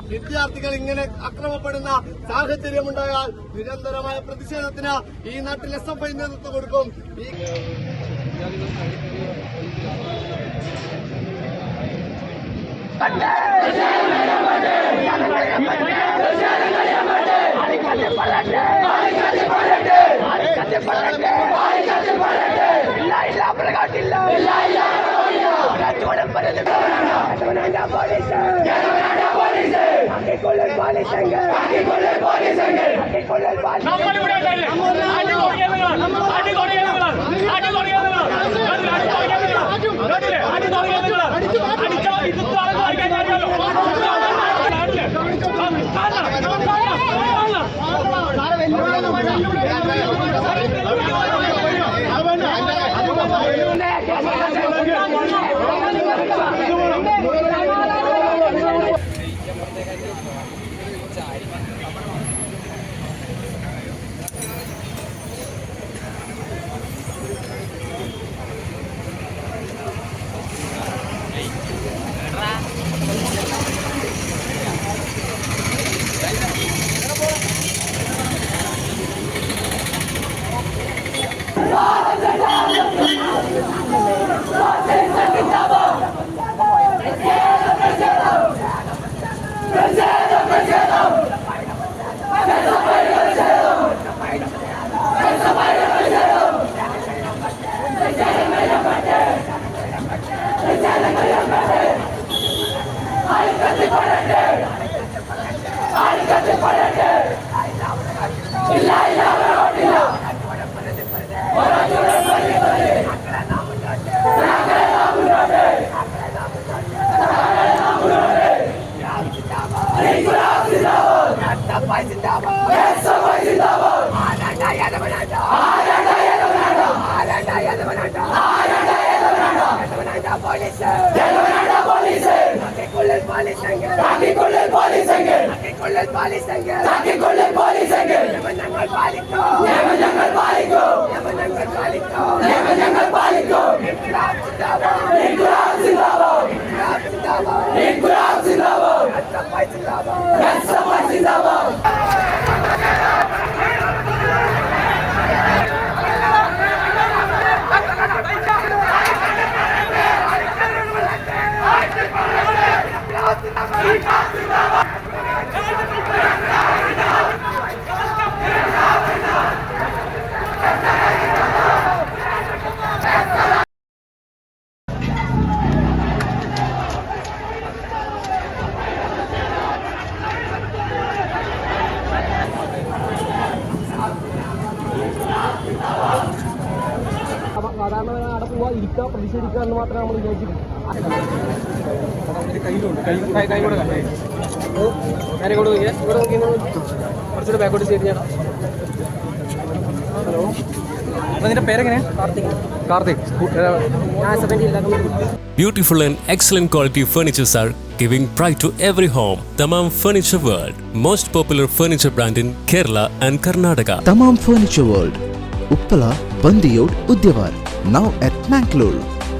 വിദ്യാർത്ഥികൾ ഇങ്ങനെ അക്രമപ്പെടുന്ന സാഹചര്യമുണ്ടായാൽ നിരന്തരമായ പ്രതിഷേധത്തിന് ഈ നാട്ടിൽ SFI നേതൃത്വം കൊടുക്കും. പ്രതിഷേധിക്കുക എന്ന് മാത്രമേ നമ്മൾ വിചാരിച്ചിട്ടുള്ളൂ. കുറച്ചുകൂടെ ബാക്കോട്ട് ചെയ്ത് ഞാൻ. ഹലോ, അതിന്റെ പേരെങ്ങനെ? Karthik. Beautiful and excellent quality furnitures are giving pride to every home. Tamam Furniture World, most popular furniture brand in Kerala and Karnataka. Tamam Furniture World, Uppala, Bandiyod, Udyavar. Now at Mangalore.